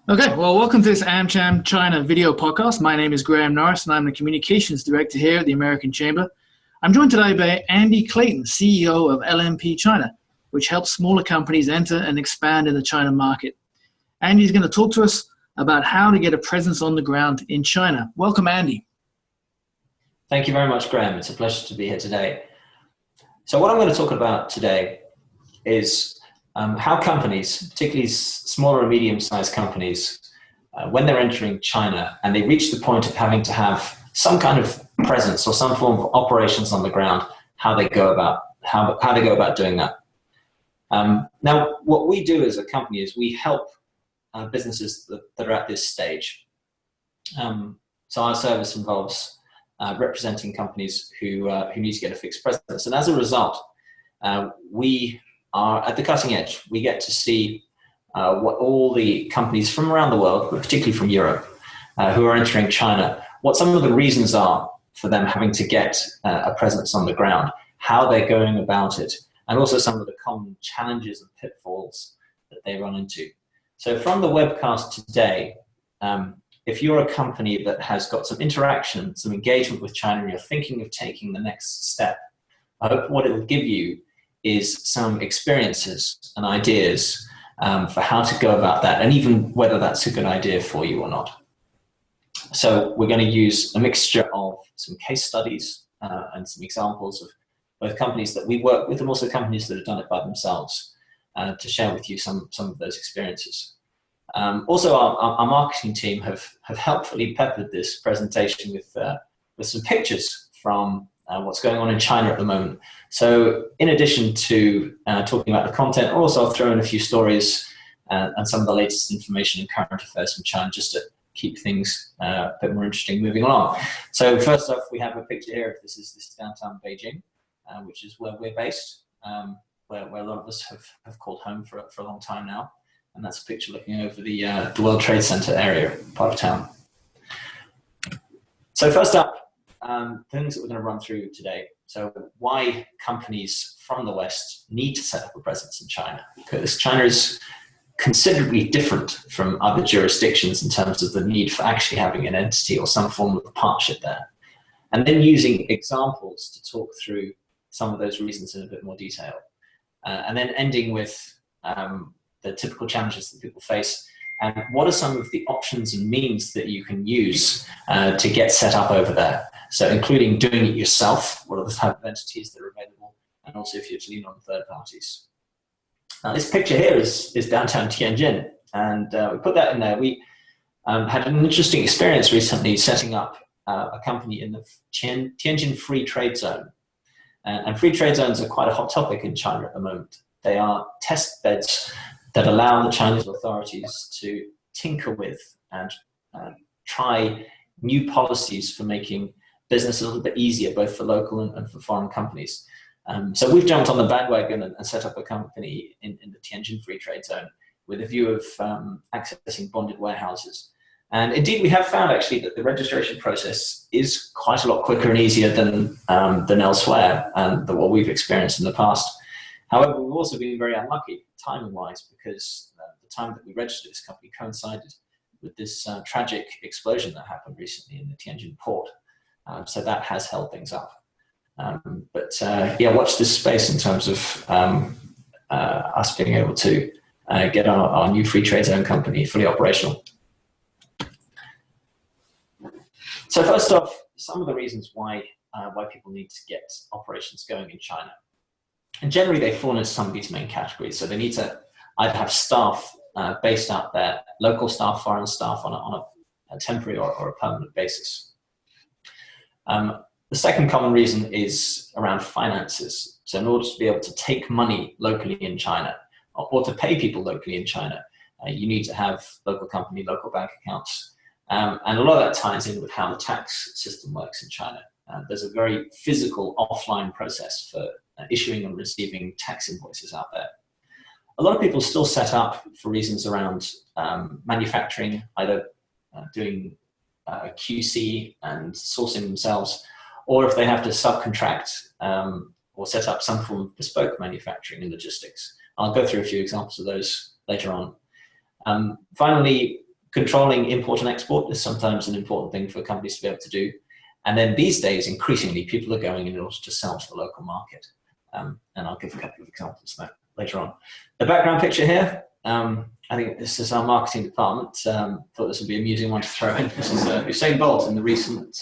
Okay, well, welcome to this AmCham China video podcast. My name is Graham Norris, and I'm the Communications Director here at the American Chamber. I'm joined today by Andy Clayton, CEO of LMP China, which helps smaller companies enter and expand in the China market. Andy's going to talk to us about how to get a presence on the ground in China. Welcome, Andy. Thank you very much, Graham. It's a pleasure to be here today. So what I'm going to talk about today is how companies, particularly smaller and medium-sized companies, when they're entering China and they reach the point of having to have some kind of presence or some form of operations on the ground, how they go about doing that. Now, what we do as a company is we help businesses that are at this stage. So our service involves representing companies who need to get a fixed presence, and as a result, we are at the cutting edge. We get to see what all the companies from around the world, but particularly from Europe, who are entering China, what some of the reasons are for them having to get a presence on the ground, how they're going about it, and also some of the common challenges and pitfalls that they run into. So from the webcast today, if you're a company that has got some interaction, some engagement with China, and you're thinking of taking the next step, I hope what it will give you is some experiences and ideas for how to go about that, and even whether that's a good idea for you or not. So we're going to use a mixture of some case studies and some examples of both companies that we work with and also companies that have done it by themselves to share with you some of those experiences. Also, our marketing team have helpfully peppered this presentation with some pictures from what's going on in China at the moment. So in addition to talking about the content, also I'll throw in a few stories and some of the latest information and current affairs from China just to keep things a bit more interesting moving along. So first off, we have a picture here. This is downtown Beijing, which is where we're based, where a lot of us have called home for a long time now. And that's a picture looking over the World Trade Center area, part of town. So first up, things that we're going to run through today. So why companies from the West need to set up a presence in China, because China is considerably different from other jurisdictions in terms of the need for actually having an entity or some form of partnership there. And then using examples to talk through some of those reasons in a bit more detail. And then ending with the typical challenges that people face, and what are some of the options and means that you can use to get set up over there. So including doing it yourself, what are the type of entities that are available, and also if you're to lean on third parties. Now this picture here is downtown Tianjin, and we put that in there. We had an interesting experience recently setting up a company in the Tianjin Free Trade Zone. And free trade zones are quite a hot topic in China at the moment. They are test beds that allow the Chinese authorities to tinker with and try new policies for making business a little bit easier, both for local and for foreign companies. So we've jumped on the bandwagon and set up a company in the Tianjin Free Trade Zone with a view of accessing bonded warehouses. And indeed, we have found actually that the registration process is quite a lot quicker and easier than elsewhere and than what we've experienced in the past. However, we've also been very unlucky timing-wise because the time that we registered this company coincided with this tragic explosion that happened recently in the Tianjin port. So that has held things up. Yeah, watch this space in terms of us being able to get our new free trade zone company fully operational. So first off, some of the reasons why people need to get operations going in China. And generally they fall into some of these main categories. So they need to either have staff based out there, local staff, foreign staff on a temporary or a permanent basis. The second common reason is around finances. So in order to be able to take money locally in China or to pay people locally in China, you need to have local company, local bank accounts. And a lot of that ties in with how the tax system works in China. There's a very physical offline process for issuing and receiving tax invoices out there. A lot of people still set up for reasons around manufacturing, either doing QC and sourcing themselves, or if they have to subcontract or set up some form of bespoke manufacturing and logistics. I'll go through a few examples of those later on. Finally, controlling import and export is sometimes an important thing for companies to be able to do. And then these days, increasingly, people are going in order to sell to the local market. And I'll give a couple of examples of that later on. The background picture here, I think this is our marketing department. Thought this would be an amusing one to throw in. This is Usain Bolt in the recent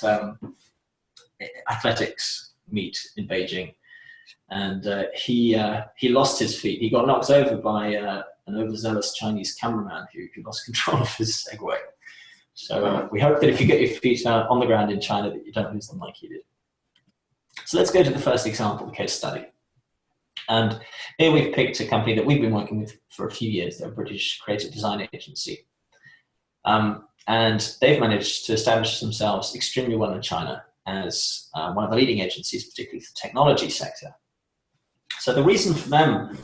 athletics meet in Beijing. And he lost his feet. He got knocked over by an overzealous Chinese cameraman who lost control of his Segway. So we hope that if you get your feet on the ground in China, that you don't lose them like he did. So let's go to the first example, the case study. And here we've picked a company that we've been working with for a few years. They're a British creative design agency. And they've managed to establish themselves extremely well in China as one of the leading agencies, particularly for the technology sector. So the reason for them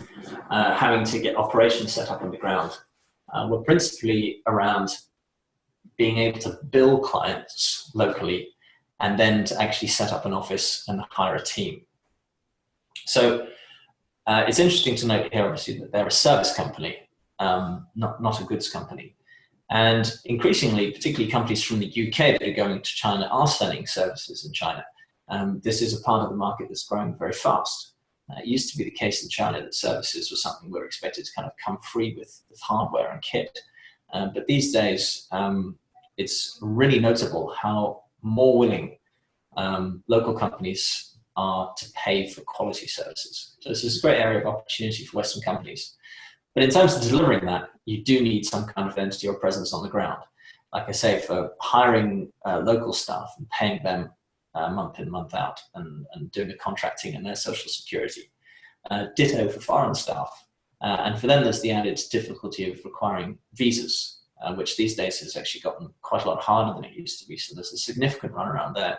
having to get operations set up on the ground were principally around being able to bill clients locally and then to actually set up an office and hire a team. So it's interesting to note here, obviously, that they're a service company, not a goods company. And increasingly, particularly companies from the UK that are going to China are selling services in China. This is a part of the market that's growing very fast. It used to be the case in China that services was something we were expected to kind of come free with hardware and kit. But these days, it's really notable how more willing local companies are to pay for quality services. So this is a great area of opportunity for Western companies. But in terms of delivering that, you do need some kind of entity or presence on the ground. Like I say, for hiring local staff and paying them month in, month out, and doing the contracting and their social security. Ditto for foreign staff. And for them, there's the added difficulty of requiring visas, which these days has actually gotten quite a lot harder than it used to be. So there's a significant runaround there.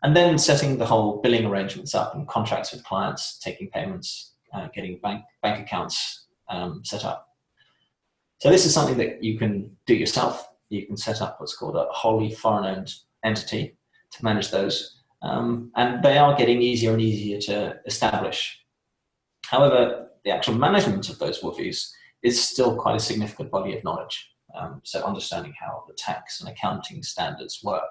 And then setting the whole billing arrangements up and contracts with clients, taking payments, getting bank accounts set up. So this is something that you can do yourself. You can set up what's called a wholly foreign-owned entity to manage those. And they are getting easier and easier to establish. However, the actual management of those WFOEs is still quite a significant body of knowledge. So understanding how the tax and accounting standards work,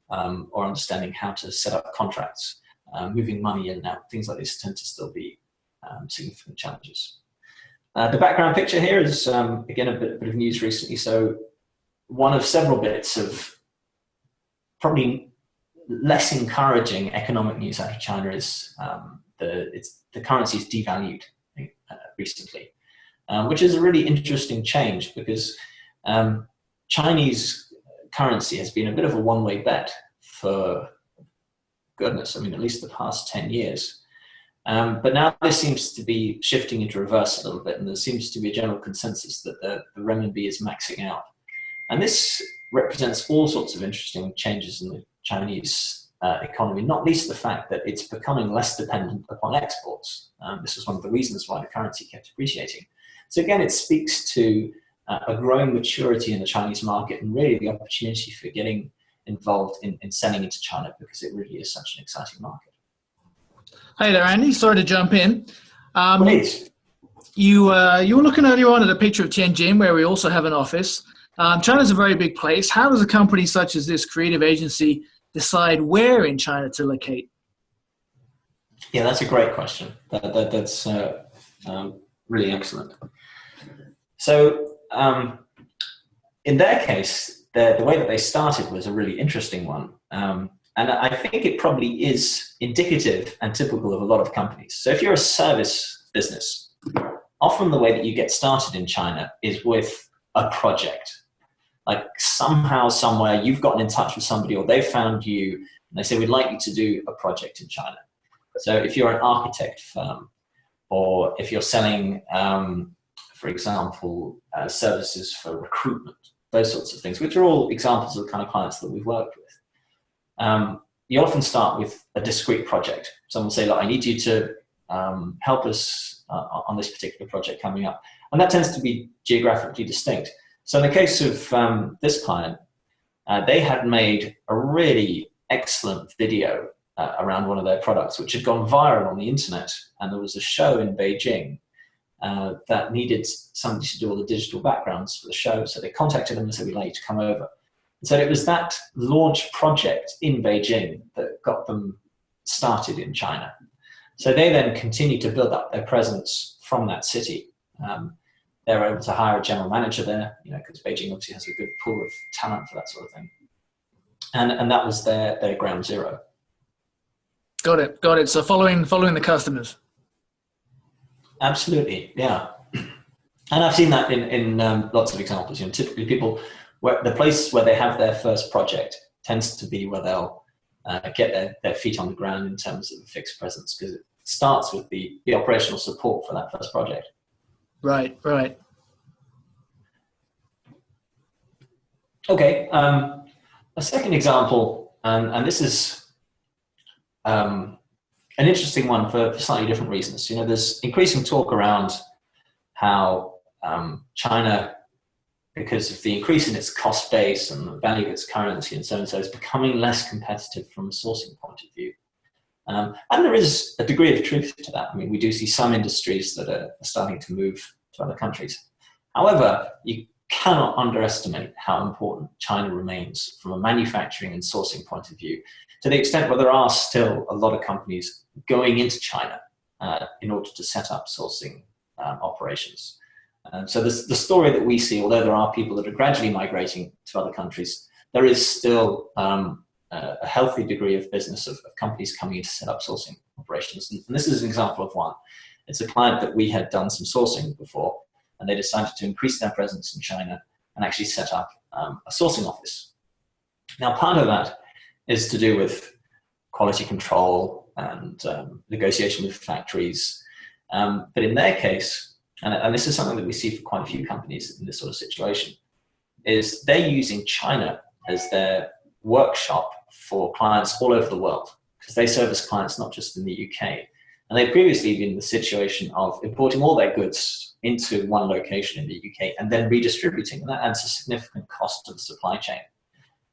or understanding how to set up contracts, moving money in and out, things like this tend to still be significant challenges. The background picture here is, again, a bit of news recently. So one of several bits of probably less encouraging economic news out of China is the currency is devalued recently, which is a really interesting change because Chinese currency has been a bit of a one-way bet for, goodness, I mean, at least the past 10 years. But now this seems to be shifting into reverse a little bit, and there seems to be a general consensus that the renminbi is maxing out. And this represents all sorts of interesting changes in the Chinese economy, not least the fact that it's becoming less dependent upon exports. This was one of the reasons why the currency kept appreciating. So again, it speaks to a growing maturity in the Chinese market and really the opportunity for getting involved in selling into China because it really is such an exciting market. Hey there, Andy. Sorry to jump in. Please. You were looking earlier on at a picture of Tianjin, where we also have an office. China's a very big place. How does a company such as this creative agency decide where in China to locate? Yeah, that's a great question. That's really excellent. So in their case, the way that they started was a really interesting one. And I think it probably is indicative and typical of a lot of companies. So if you're a service business, often the way that you get started in China is with a project. Like somehow, somewhere, you've gotten in touch with somebody or they've found you and they say, we'd like you to do a project in China. So if you're an architect firm or if you're selling, for example, services for recruitment, those sorts of things, which are all examples of the kind of clients that we've worked with. You often start with a discrete project. Someone will say, look, I need you to help us on this particular project coming up. And that tends to be geographically distinct. So in the case of this client, they had made a really excellent video around one of their products, which had gone viral on the internet. And there was a show in Beijing that needed somebody to do all the digital backgrounds for the show. So they contacted them and said, we'd like you to come over. And so it was that launch project in Beijing that got them started in China. So they then continued to build up their presence from that city. They were able to hire a general manager there, because Beijing obviously has a good pool of talent for that sort of thing. And that was their ground zero. Got it. So following the customers. Absolutely, yeah. And I've seen that in lots of examples. Typically people, the place where they have their first project tends to be where they'll get their feet on the ground in terms of a fixed presence, because it starts with the operational support for that first project. Right. Okay, a second example, and this is an interesting one for slightly different reasons. There's increasing talk around how China, because of the increase in its cost base and the value of its currency and so on, is becoming less competitive from a sourcing point of view. And there is a degree of truth to that. I mean, we do see some industries that are starting to move to other countries. However, you cannot underestimate how important China remains from a manufacturing and sourcing point of view, to the extent where there are still a lot of companies going into China in order to set up sourcing operations. So the story that we see, although there are people that are gradually migrating to other countries, there is still a healthy degree of business of companies coming in to set up sourcing operations. And this is an example of one. It's a client that we had done some sourcing before, and they decided to increase their presence in China and actually set up a sourcing office. Now, part of that is to do with quality control and negotiation with factories. But in their case, and this is something that we see for quite a few companies in this sort of situation, is they're using China as their workshop for clients all over the world, because they service clients not just in the UK. And they've previously been in the situation of importing all their goods into one location in the UK and then redistributing, and that adds a significant cost to the supply chain.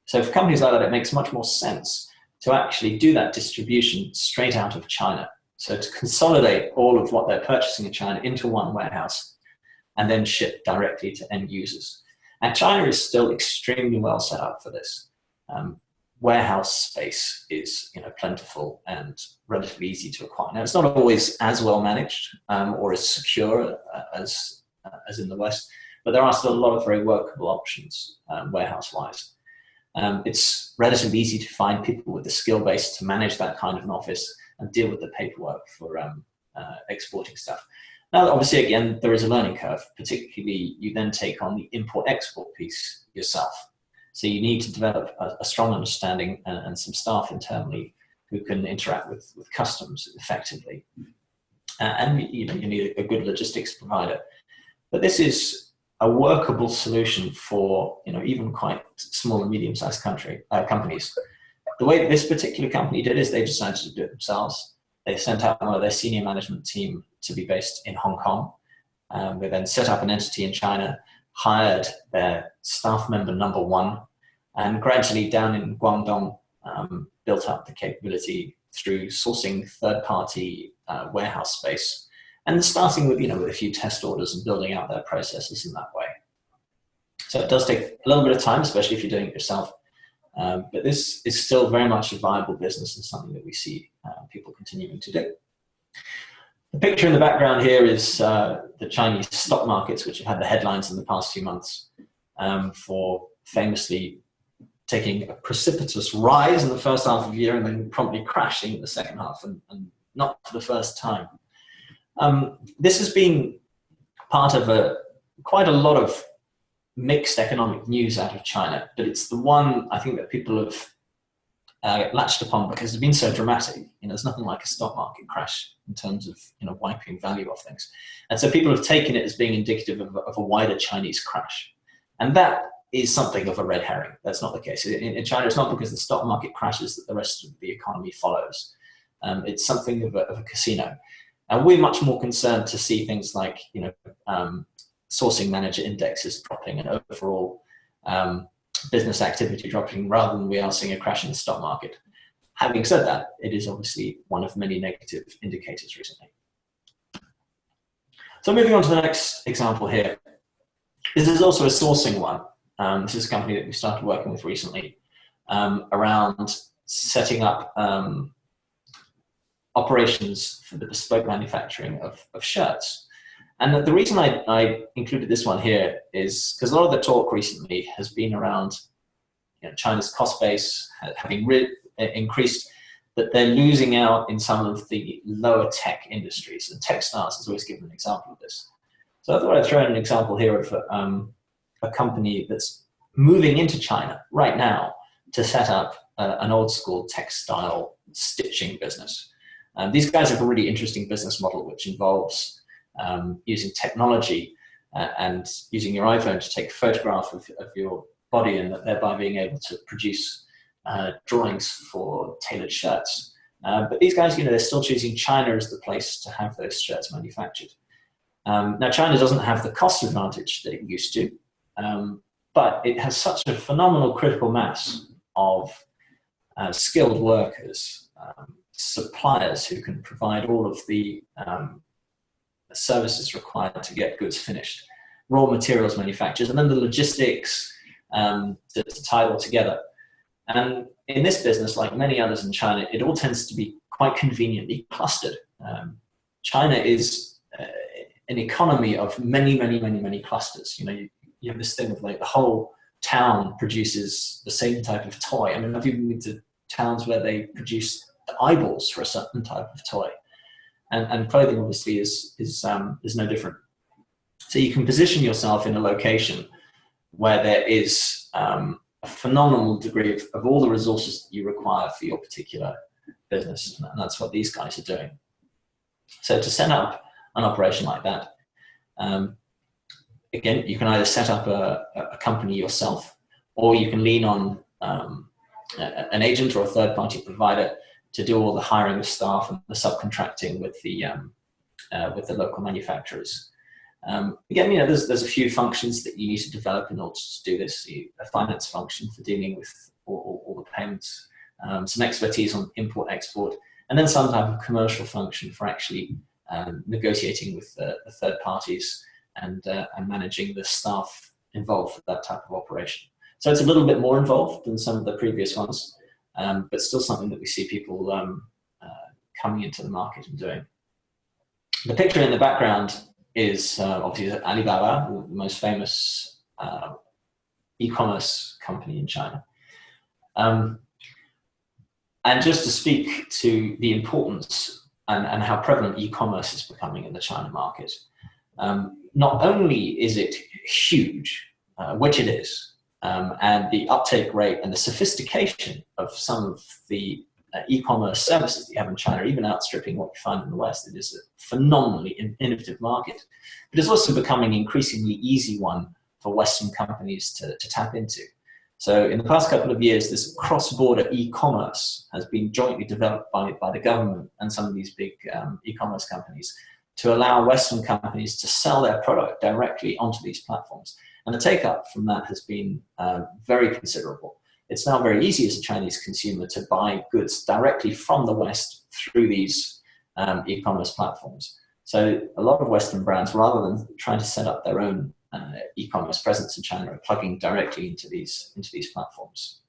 So for companies like that, it makes much more sense to actually do that distribution straight out of China. So to consolidate all of what they're purchasing in China into one warehouse and then ship directly to end users. And China is still extremely well set up for this. Warehouse space is plentiful and relatively easy to acquire. Now, it's not always as well managed or as secure as in the West, but there are still a lot of very workable options warehouse-wise. It's relatively easy to find people with the skill base to manage that kind of an office and deal with the paperwork for exporting stuff. Now, obviously, again, there is a learning curve, particularly you then take on the import-export piece yourself. So you need to develop a strong understanding and some staff internally who can interact with customs effectively. And you need a good logistics provider. But this is a workable solution for even quite small and medium-sized companies. The way that this particular company did is they decided to do it themselves. They sent out one of their senior management team to be based in Hong Kong. They then set up an entity in China, hired their staff member number one, and gradually down in Guangdong built up the capability through sourcing third-party warehouse space, and starting with with a few test orders and building out their processes in that way. So it does take a little bit of time, especially if you're doing it yourself. But this is still very much a viable business and something that we see people continuing to do. The picture in the background here is the Chinese stock markets, which have had the headlines in the past few months for famously taking a precipitous rise in the first half of the year and then promptly crashing in the second half, and not for the first time. This has been part of quite a lot of mixed economic news out of China, but it's the one I think that people have latched upon because it's been so dramatic. There's nothing like a stock market crash in terms of wiping value off things, and so people have taken it as being indicative of a wider Chinese crash, and that is something of a red herring. That's not the case. In China, it's not because the stock market crashes that the rest of the economy follows. It's something of a casino, and we're much more concerned to see things like sourcing manager indexes dropping and overall business activity dropping rather than we are seeing a crash in the stock market. Having said that, it is obviously one of many negative indicators recently. So moving on to the next example here. This is also a sourcing one. This is a company that we started working with recently around setting up operations for the bespoke manufacturing of shirts. And the reason I included this one here is because a lot of the talk recently has been around China's cost base having increased, that they're losing out in some of the lower tech industries. And textiles is always given an example of this. So I thought I'd throw in an example here of a company that's moving into China right now to set up an old school textile stitching business. These guys have a really interesting business model, which involves using technology and using your iPhone to take a photograph of your body, and thereby being able to produce drawings for tailored shirts. But these guys, they're still choosing China as the place to have those shirts manufactured. Now, China doesn't have the cost advantage that it used to, but it has such a phenomenal critical mass of skilled workers, suppliers who can provide all of the services required to get goods finished, raw materials manufacturers, and then the logistics to tie it all together. And in this business, like many others in China, it all tends to be quite conveniently clustered. China is an economy of many clusters. You have this thing of like the whole town produces the same type of toy. I mean, I've even been to towns where they produce the eyeballs for a certain type of toy. And clothing obviously is no different. So you can position yourself in a location where there is a phenomenal degree of all the resources that you require for your particular business. And that's what these guys are doing. So to set up an operation like that, again, you can either set up a company yourself, or you can lean on an agent or a third-party provider to do all the hiring of staff and the subcontracting with the local manufacturers. Again, there's a few functions that you need to develop in order to do this. A finance function for dealing with all the payments, some expertise on import-export, and then some type of commercial function for actually negotiating with the third parties and managing the staff involved with that type of operation. So it's a little bit more involved than some of the previous ones, but still something that we see people coming into the market and doing. The picture in the background is obviously Alibaba, the most famous e-commerce company in China. And just to speak to the importance and how prevalent e-commerce is becoming in the China market, not only is it huge, which it is, and the uptake rate and the sophistication of some of the e-commerce services that you have in China, even outstripping what you find in the West. It is a phenomenally innovative market, but it's also becoming an increasingly easy one for Western companies to tap into. So in the past couple of years, this cross-border e-commerce has been jointly developed by the government and some of these big e-commerce companies to allow Western companies to sell their product directly onto these platforms. And the take-up from that has been very considerable. It's now very easy as a Chinese consumer to buy goods directly from the West through these e-commerce platforms. So a lot of Western brands, rather than trying to set up their own e-commerce presence in China, are plugging directly into these platforms,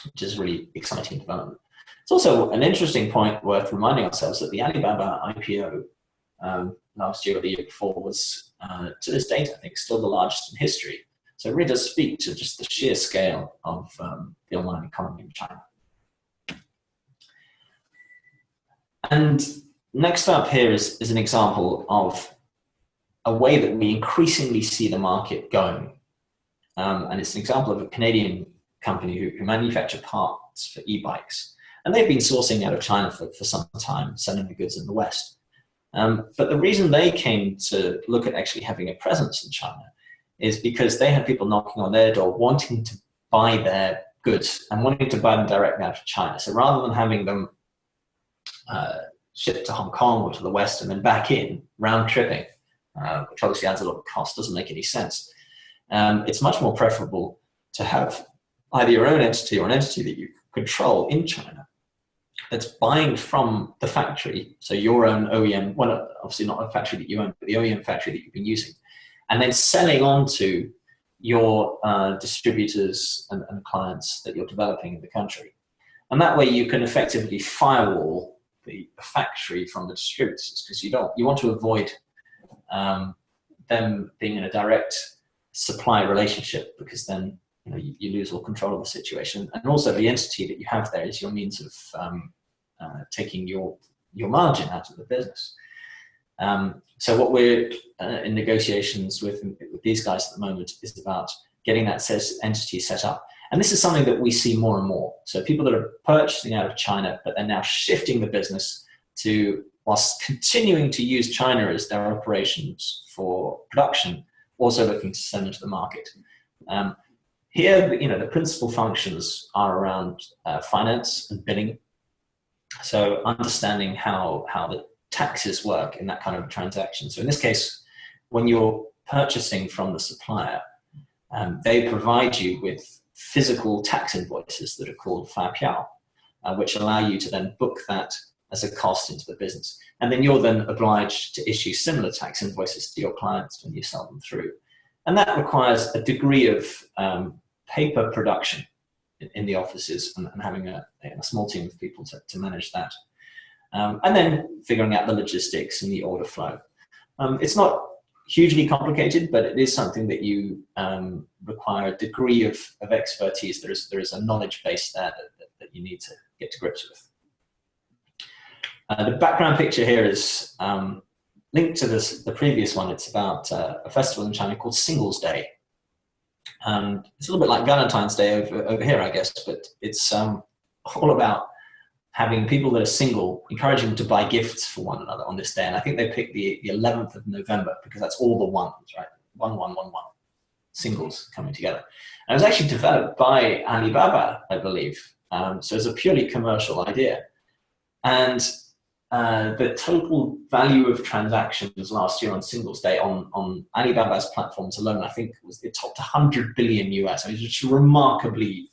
which is a really exciting development. It's also an interesting point worth reminding ourselves that the Alibaba IPO last year or the year before was, to this date, I think, still the largest in history. So it really does speak to just the sheer scale of the online economy in China. And next up here is an example of a way that we increasingly see the market going. And it's an example of a Canadian company who manufacture parts for e-bikes. And they've been sourcing out of China for some time, selling the goods in the West. But the reason they came to look at actually having a presence in China is because they had people knocking on their door wanting to buy their goods and wanting to buy them directly out of China. So rather than having them shipped to Hong Kong or to the West and then back in, round tripping, which obviously adds a lot of cost, doesn't make any sense. It's much more preferable to have either your own entity or an entity that you control in China that's buying from the factory, so your own OEM, well, obviously not a factory that you own, but the OEM factory that you've been using, and then selling on to your distributors and clients that you're developing in the country. And that way you can effectively firewall the factory from the distributors, because you want to avoid them being in a direct supply relationship, because then you lose all control of the situation. And also the entity that you have there is your means of taking your margin out of the business. So what we're in negotiations with these guys at the moment is about getting that entity set up. And this is something that we see more and more. So people that are purchasing out of China, but they're now shifting the business to, whilst continuing to use China as their operations for production, also looking to send into the market. Here, the principal functions are around finance and billing. So understanding how the taxes work in that kind of a transaction. So in this case, when you're purchasing from the supplier, they provide you with physical tax invoices that are called fapiao, which allow you to then book that as a cost into the business. And then you're then obliged to issue similar tax invoices to your clients when you sell them through. And that requires a degree of paper production in the offices, and having a small team of people to manage that. And then figuring out the logistics and the order flow. It's not hugely complicated, but it is something that you require a degree of expertise. There is a knowledge base there that you need to get to grips with. The background picture here is linked to the previous one. It's about a festival in China called Singles Day. It's a little bit like Valentine's Day over here, I guess, but it's all about having people that are single, encouraging them to buy gifts for one another on this day. And I think they picked the 11th of November because that's all the ones, right? 1111, singles coming together. And it was actually developed by Alibaba, I believe. So it's a purely commercial idea. And the total value of transactions last year on Singles Day on Alibaba's platforms alone, I think it topped 100 billion US. I mean, it's a remarkably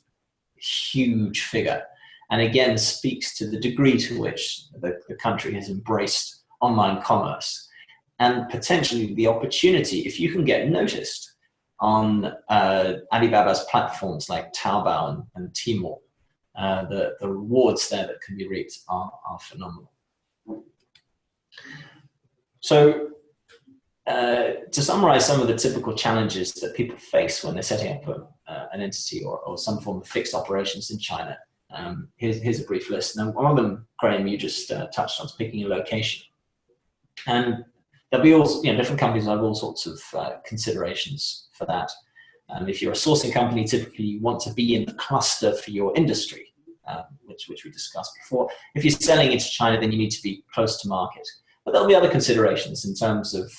huge figure. And again, speaks to the degree to which the country has embraced online commerce, and potentially the opportunity, if you can get noticed on Alibaba's platforms like Taobao and Tmall, the rewards there that can be reaped are phenomenal. So to summarize some of the typical challenges that people face when they're setting up an entity or some form of fixed operations in China, here's a brief list. Now, one of them, Graham, you just touched on, is picking a location. And there'll be all, different companies have all sorts of considerations for that. If you're a sourcing company, typically you want to be in the cluster for your industry, which we discussed before. If you're selling into China, then you need to be close to market. But there'll be other considerations in terms of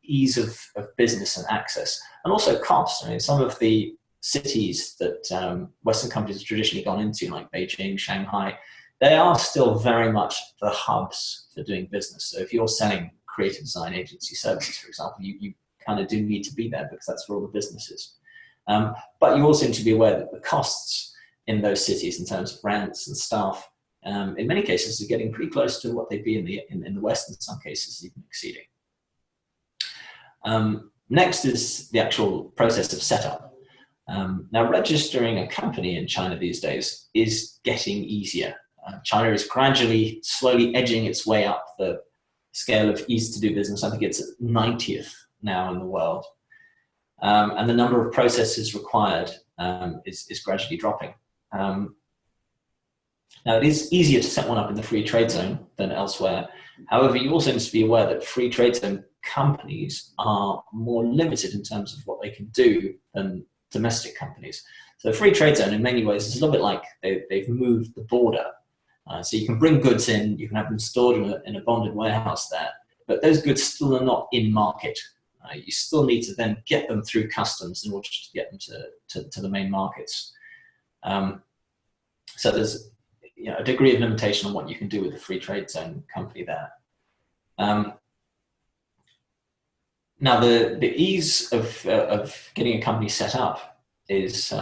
ease of business and access, and also cost. I mean, some of the cities that Western companies have traditionally gone into, like Beijing, Shanghai, they are still very much the hubs for doing business. So if you're selling creative design agency services, for example, you kind of do need to be there because that's where all the business is. But you also need to be aware that the costs in those cities in terms of rents and staff, in many cases, are getting pretty close to what they'd be in the West, in some cases even exceeding. Next is the actual process of setup. Now, registering a company in China these days is getting easier. China is gradually, slowly edging its way up the scale of ease to do business. I think it's at 90th now in the world. And the number of processes required is gradually dropping. Now, it is easier to set one up in the free trade zone than elsewhere. However, you also need to be aware that free trade zone companies are more limited in terms of what they can do than domestic companies. So the free trade zone in many ways is a little bit like they've moved the border. So you can bring goods in, you can have them stored in a bonded warehouse there, but those goods still are not in market. You still need to then get them through customs in order to get them to the main markets. So there's a degree of limitation on what you can do with a free trade zone company there. Now, the ease of getting a company set up is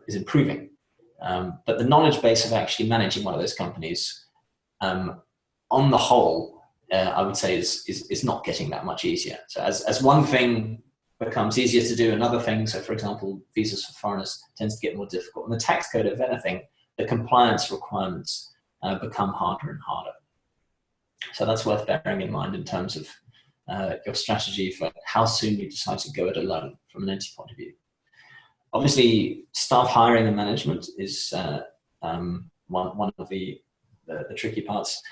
improving. But the knowledge base of actually managing one of those companies, on the whole, I would say is not getting that much easier. So as one thing becomes easier to do, another thing, so for example, visas for foreigners tends to get more difficult. And the tax code, if anything, the compliance requirements become harder and harder. So that's worth bearing in mind in terms of your strategy for how soon you decide to go it alone from an entity point of view. Obviously, staff hiring and management is one of the tricky parts.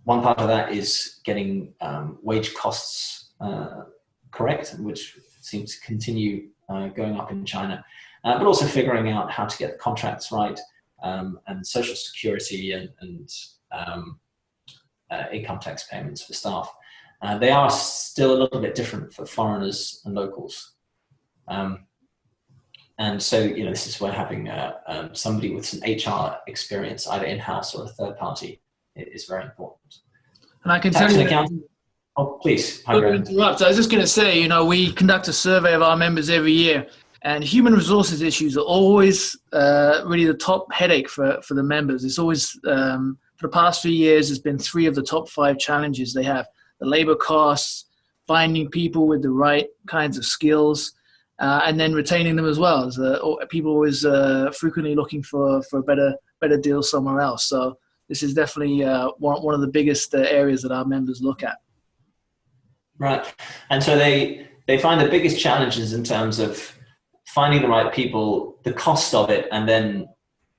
One part of that is getting wage costs correct, which seems to continue going up in China, but also figuring out how to get the contracts right, and social security and income tax payments for staff. They are still a little bit different for foreigners and locals. And so, this is where having somebody with some HR experience, either in-house or a third party, is very important. And I can tell you, oh, please. Interrupt. I was just going to say, we conduct a survey of our members every year, and human resources issues are always really the top headache for the members. It's always, for the past 3 years, it's been 3 of the top 5 challenges they have: the labor costs, finding people with the right kinds of skills, and then retaining them as well. As, people always frequently looking for a better deal somewhere else. So this is definitely one of the biggest areas that our members look at. Right. And so they find the biggest challenges in terms of finding the right people, the cost of it, and then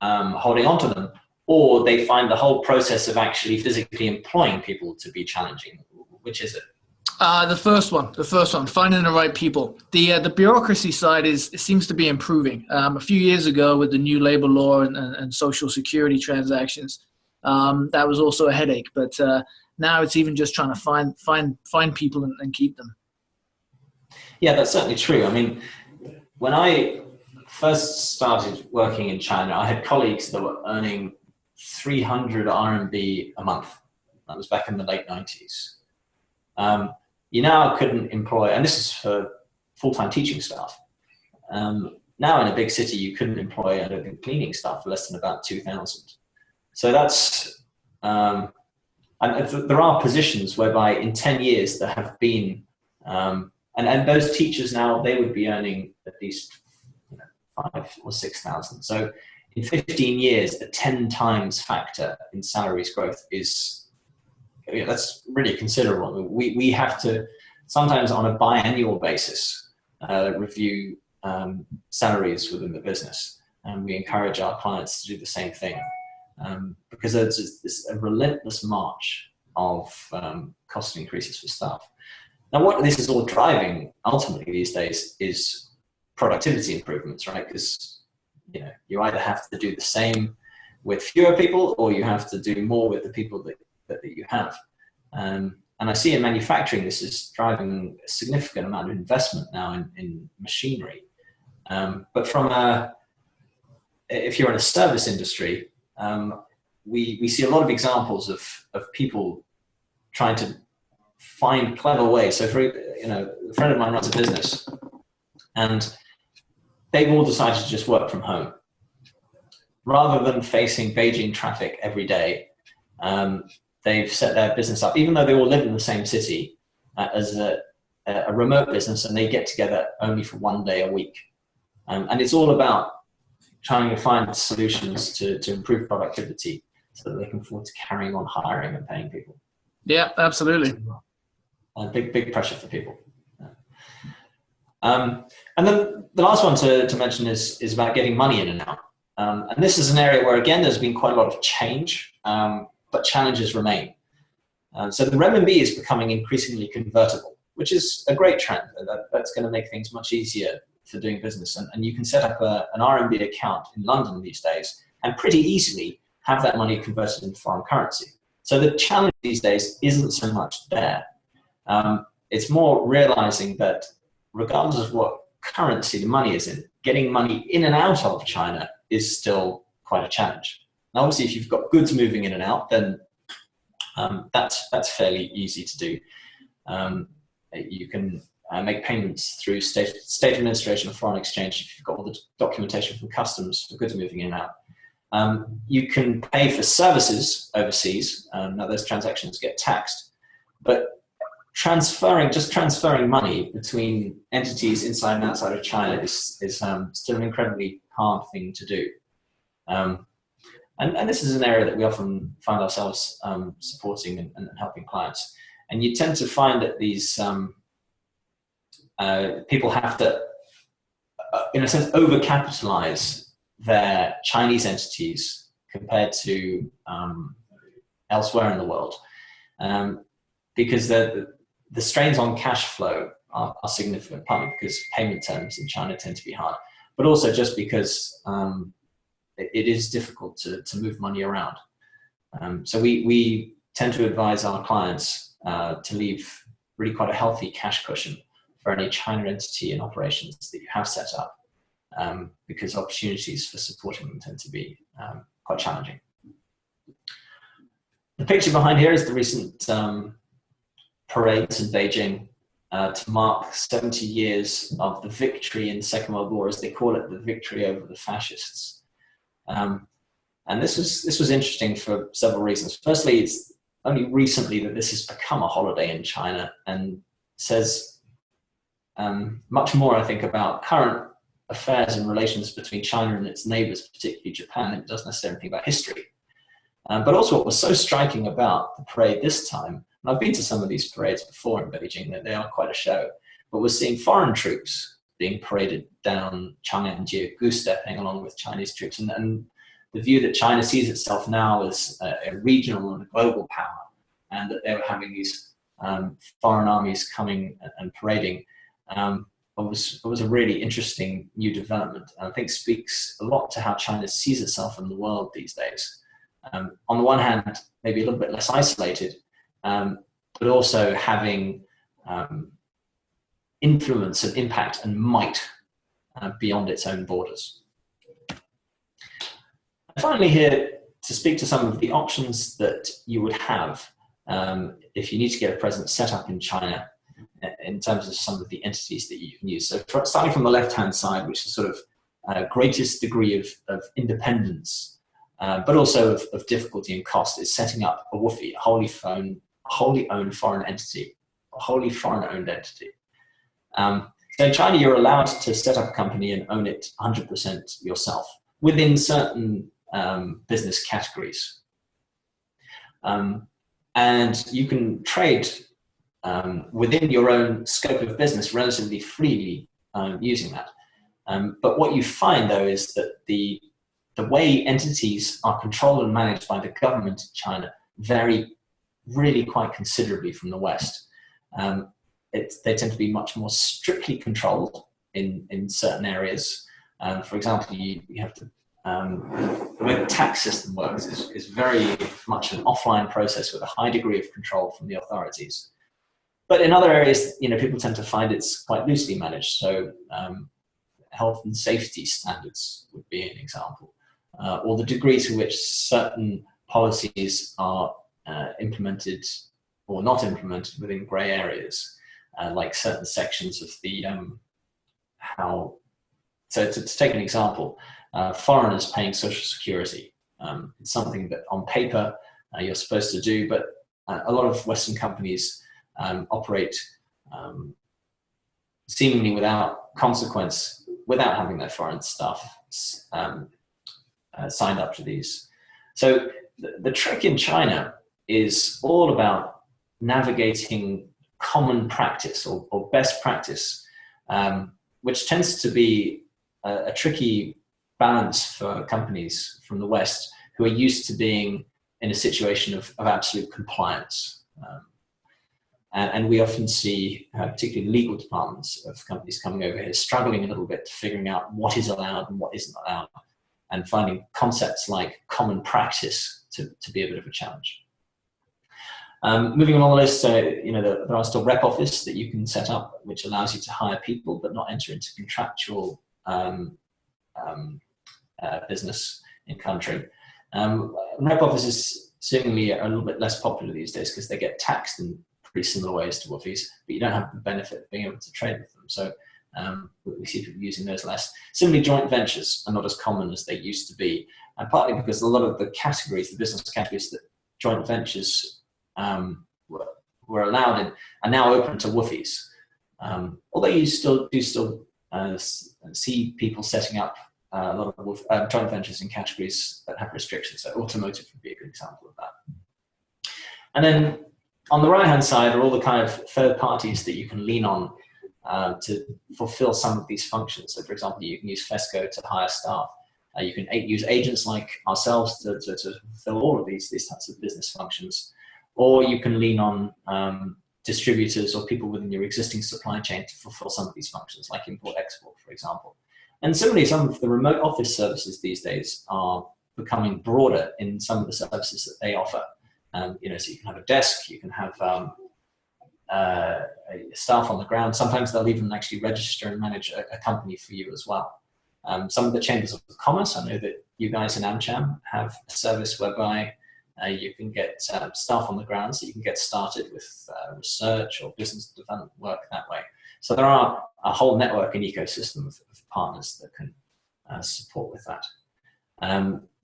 holding on to them, or they find the whole process of actually physically employing people to be challenging. Which is it? The first one, finding the right people. The bureaucracy side it seems to be improving. A few years ago, with the new labor law and social security transactions, that was also a headache. But now it's even just trying to find people and keep them. Yeah, that's certainly true. I mean, when I first started working in China, I had colleagues that were earning 300 RMB a month. That was back in the late 90s. You now couldn't employ, and this is for full-time teaching staff. Now in a big city, you couldn't employ, I don't think, cleaning staff for less than about 2,000. So that's, and there are positions whereby in 10 years there have been, and those teachers now, they would be earning at least 5,000 or 6,000. So in 15 years, a 10 times factor in salaries growth is, that's really considerable. We have to sometimes on a biannual basis review salaries within the business, and we encourage our clients to do the same thing, because there's a relentless march of cost increases for staff. Now, what this is all driving ultimately these days is productivity improvements, right? Because you either have to do the same with fewer people, or you have to do more with the people that you have. And I see in manufacturing, this is driving a significant amount of investment now in machinery. But if you're in a service industry, we see a lot of examples of people trying to find clever ways. So a friend of mine runs a business, and they've all decided to just work from home. Rather than facing Beijing traffic every day, they've set their business up, even though they all live in the same city, as a remote business, and they get together only for 1 day a week. And it's all about trying to find solutions to improve productivity so that they can afford to carrying on hiring and paying people. Yeah, absolutely. Big pressure for people. And then the last one to mention is about getting money in and out. And this is an area where, again, there's been quite a lot of change, but challenges remain. So the renminbi is becoming increasingly convertible, which is a great trend. That's going to make things much easier for doing business. And you can set up an RMB account in London these days and pretty easily have that money converted into foreign currency. So the challenge these days isn't so much there. It's more realizing that regardless of what currency the money is in, getting money in and out of China is still quite a challenge. Now, obviously, if you've got goods moving in and out, then that's fairly easy to do. you can make payments through state administration of foreign exchange if you've got all the documentation from customs for goods moving in and out. You can pay for services overseas. Now those transactions get taxed, but just transferring money between entities inside and outside of China is still an incredibly hard thing to do. And this is an area that we often find ourselves supporting and helping clients. And you tend to find that these people have to, in a sense, overcapitalize their Chinese entities compared to elsewhere in the world, because the strains on cash flow are significant, partly because payment terms in China tend to be hard, but also just because it is difficult to move money around. So we tend to advise our clients to leave really quite a healthy cash cushion for any China entity and operations that you have set up, because opportunities for supporting them tend to be quite challenging. The picture behind here is the recent parades in Beijing to mark 70 years of the victory in the Second World War, as they call it, the victory over the fascists. And this was interesting for several reasons. Firstly, it's only recently that this has become a holiday in China, and says much more, I think, about current affairs and relations between China and its neighbors, particularly Japan, than it does necessarily think about history. But also what was so striking about the parade this time, and I've been to some of these parades before in Beijing, that they are quite a show, but we're seeing foreign troops being paraded down Chang'an-jie, goose-stepping along with Chinese troops, and the view that China sees itself now as a regional and a global power, and that they were having these foreign armies coming and parading, it was a really interesting new development, and I think speaks a lot to how China sees itself in the world these days. On the one hand, maybe a little bit less isolated, but also having influence and impact and might beyond its own borders. And finally here, to speak to some of the options that you would have if you need to get a presence set up in China, in terms of some of the entities that you can use. So starting from the left-hand side, which is sort of greatest degree of independence, but also of difficulty and cost, is setting up a WFOE, a wholly owned foreign entity, a wholly foreign-owned entity. So in China, you're allowed to set up a company and own it 100% yourself within certain business categories. And you can trade within your own scope of business relatively freely using that. But what you find, though, is that the way entities are controlled and managed by the government in China vary really quite considerably from the West. They tend to be much more strictly controlled in certain areas. For example, you have to, the way the tax system works is very much an offline process with a high degree of control from the authorities. But in other areas, people tend to find it's quite loosely managed. So health and safety standards would be an example, or the degree to which certain policies are implemented or not implemented within grey areas, like certain sections of the So to take an example, foreigners paying social security. It's something that on paper you're supposed to do, but a lot of Western companies operate seemingly without consequence, without having their foreign staff signed up to these. So the trick in China is all about navigating common practice or best practice, which tends to be a tricky balance for companies from the West who are used to being in a situation of absolute compliance. And we often see, particularly legal departments of companies coming over here, struggling a little bit, figuring out what is allowed and what isn't allowed, and finding concepts like common practice to be a bit of a challenge. Moving along the list, there are still rep office that you can set up, which allows you to hire people but not enter into contractual business in country. Rep office is seemingly a little bit less popular these days because they get taxed in pretty similar ways to Woofie's, but you don't have the benefit of being able to trade with them. So we see people using those less. Similarly, joint ventures are not as common as they used to be, and partly because a lot of the categories, the business categories that joint ventures were allowed in, are now open to Woofie's. Although you do still see people setting up a lot of joint ventures in categories that have restrictions. So automotive would be a good example of that. And then on the right-hand side are all the kind of third parties that you can lean on to fulfill some of these functions. So for example, you can use Fesco to hire staff. You can use agents like ourselves to fulfill all of these types of business functions. Or you can lean on distributors or people within your existing supply chain to fulfill some of these functions, like import-export, for example. And similarly, some of the remote office services these days are becoming broader in some of the services that they offer. So you can have a desk, you can have staff on the ground. Sometimes they'll even actually register and manage a company for you as well. Some of the chambers of commerce, I know that you guys in AmCham have a service whereby you can get staff on the ground, so you can get started with research or business development work that way. So there are a whole network and ecosystem of partners that can support with that.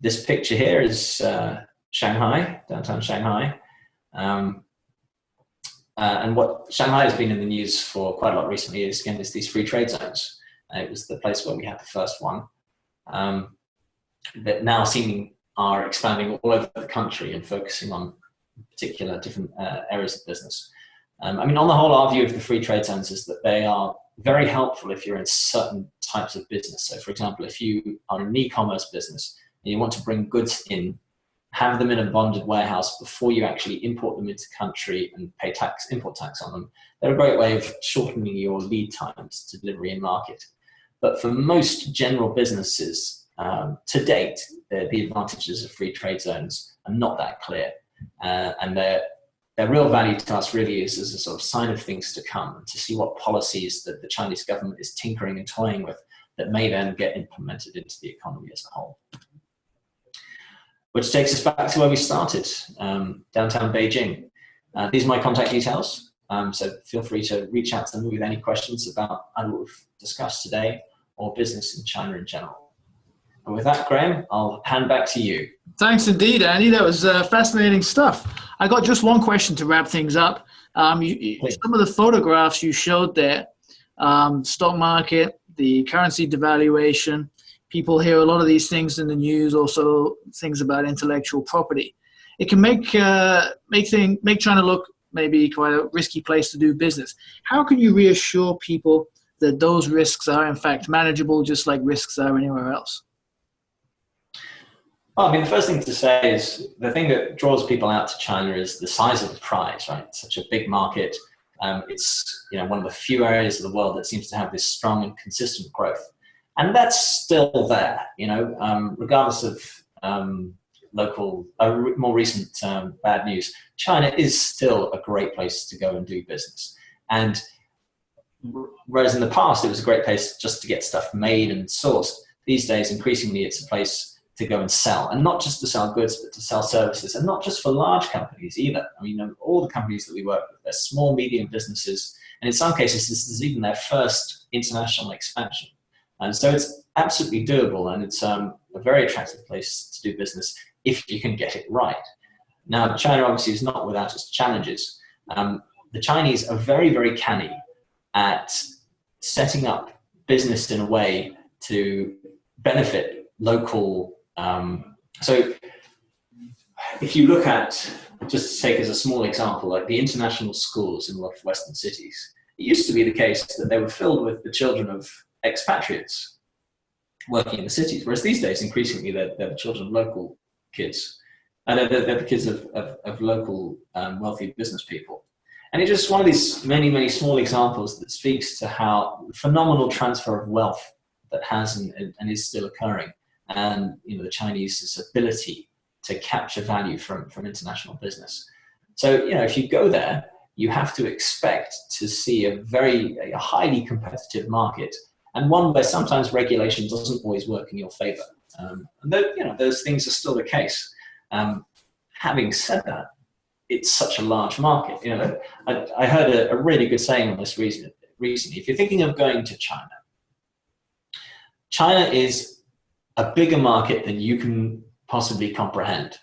This picture here is Shanghai, downtown Shanghai. And what Shanghai has been in the news for quite a lot recently is these free trade zones. It was the place where we had the first one, that now are expanding all over the country and focusing on particular different areas of business. On the whole, our view of the free trade zones is that they are very helpful if you're in certain types of business. So for example, if you are an e-commerce business and you want to bring goods in, have them in a bonded warehouse before you actually import them into country and pay import tax on them, they're a great way of shortening your lead times to delivery in market. But for most general businesses, to date, the advantages of free trade zones are not that clear. And their real value to us really is as a sort of sign of things to come, and to see what policies that the Chinese government is tinkering and toying with that may then get implemented into the economy as a whole. Which takes us back to where we started, downtown Beijing. These are my contact details, so feel free to reach out to me with any questions about either what we've discussed today or business in China in general. And with that, Graham, I'll hand back to you. Thanks indeed, Andy. That was fascinating stuff. I got just one question to wrap things up. Some of the photographs you showed there, stock market, the currency devaluation, people hear a lot of these things in the news, also things about intellectual property. It can make China look maybe quite a risky place to do business. How can you reassure people that those risks are in fact manageable, just like risks are anywhere else? Well, the first thing to say is the thing that draws people out to China is the size of the prize, right? It's such a big market. It's one of the few areas of the world that seems to have this strong and consistent growth. And that's still there, regardless of local, more recent bad news. China is still a great place to go and do business. And whereas in the past it was a great place just to get stuff made and sourced, these days increasingly it's a place to go and sell, and not just to sell goods, but to sell services, and not just for large companies either. All the companies that we work with, they're small, medium businesses, and in some cases this is even their first international expansion. And so it's absolutely doable, and it's a very attractive place to do business if you can get it right. Now, China obviously is not without its challenges. The Chinese are very, very canny at setting up business in a way to benefit local. So if you look at, just to take as a small example, like the international schools in a lot of Western cities, it used to be the case that they were filled with the children of expatriates working in the cities, whereas these days increasingly they're the children of local kids, and they're the kids of local wealthy business people. And it's just one of these many small examples that speaks to how phenomenal transfer of wealth that has and is still occurring, and the Chinese ability to capture value from international business. So if you go there, you have to expect to see a highly competitive market, and one where sometimes regulation doesn't always work in your favor. And those things are still the case. Having said that, it's such a large market. You know, I heard a really good saying on this recently. If you're thinking of going to China, China is a bigger market than you can possibly comprehend.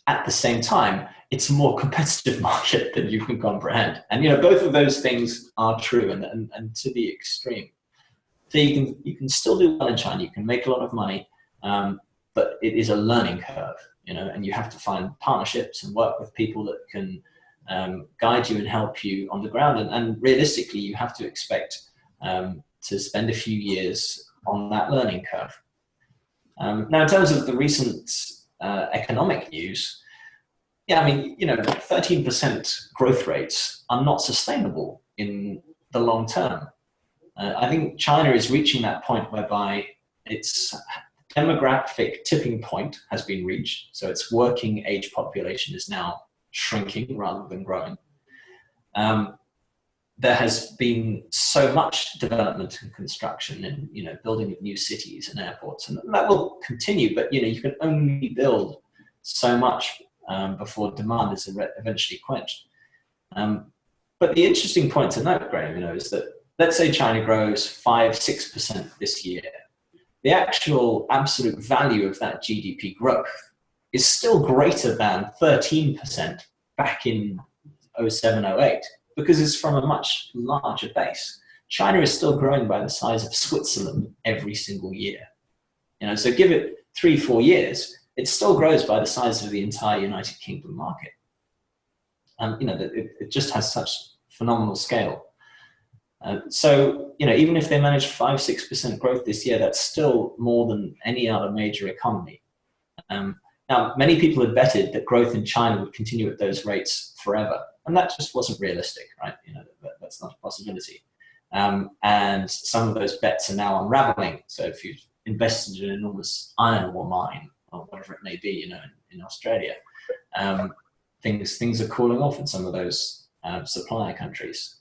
At the same time, it's a more competitive market than you can comprehend. And, you know, both of those things are true and to the extreme. So you can still do well in China. You can make a lot of money, but it is a learning curve, you know, and you have to find partnerships and work with people that can guide you and help you on the ground. And realistically, you have to expect to spend a few years on that learning curve. Now, in terms of the recent economic news, yeah, I mean, you know, 13% growth rates are not sustainable in the long term. I think China is reaching that point whereby its demographic tipping point has been reached. So its working age population is now shrinking rather than growing. There has been so much development and construction and, you know, building of new cities and airports, and that will continue, but, you know, you can only build so much before demand is eventually quenched. But the interesting point to note, Graham, you know, is that let's say China grows 5-6% this year. The actual absolute value of that GDP growth is still greater than 13% back in 07-08, because it's from a much larger base. China is still growing by the size of Switzerland every single year. You know, so give it 3-4 years, it still grows by the size of the entire United Kingdom market. You know, it just has such phenomenal scale. So, you know, even if they manage 5-6% growth this year, that's still more than any other major economy. Now, many people had betted that growth in China would continue at those rates forever, and that just wasn't realistic, right? You know, that's not a possibility. And some of those bets are now unraveling. So if you've invested in an enormous iron ore mine or whatever it may be, you know, in Australia, things are cooling off in some of those supplier countries.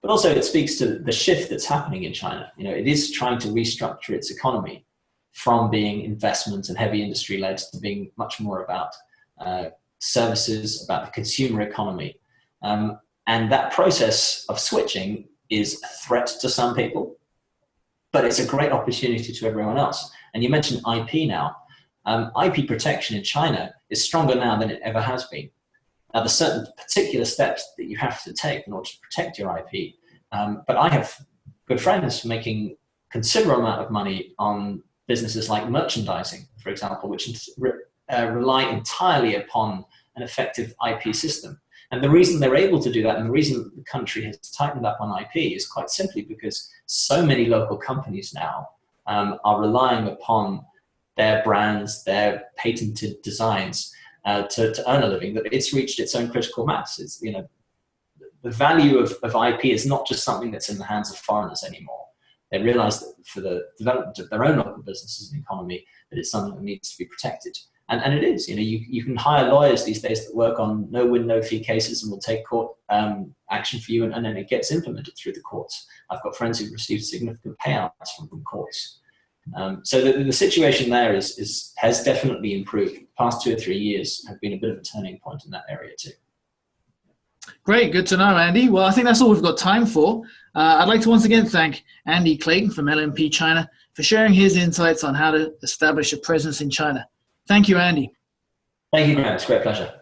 But also it speaks to the shift that's happening in China. You know, it is trying to restructure its economy from being investment and heavy industry led to being much more about services, about the consumer economy. And that process of switching is a threat to some people, but it's a great opportunity to everyone else. And you mentioned IP now. IP protection in China is stronger now than it ever has been. Now, there's certain particular steps that you have to take in order to protect your IP. But I have good friends making considerable amount of money on businesses like merchandising, for example, which rely entirely upon an effective IP system. And the reason they're able to do that, and the reason the country has tightened up on IP, is quite simply because so many local companies now are relying upon their brands, their patented designs to earn a living, that it's reached its own critical mass. It's, you know, the value of IP is not just something that's in the hands of foreigners anymore. They realize that for the development of their own local businesses and economy, that it's something that needs to be protected. And it is. You know, you can hire lawyers these days that work on no-win, no-fee cases and will take court action for you, and then it gets implemented through the courts. I've got friends who've received significant payouts from courts. So the situation there has definitely improved. The past 2 or 3 years have been a bit of a turning point in that area too. Great, good to know, Andy. Well, I think that's all we've got time for. I'd like to once again thank Andy Clayton from LMP China for sharing his insights on how to establish a presence in China. Thank you, Andy. Thank you, Grant. It's a great pleasure.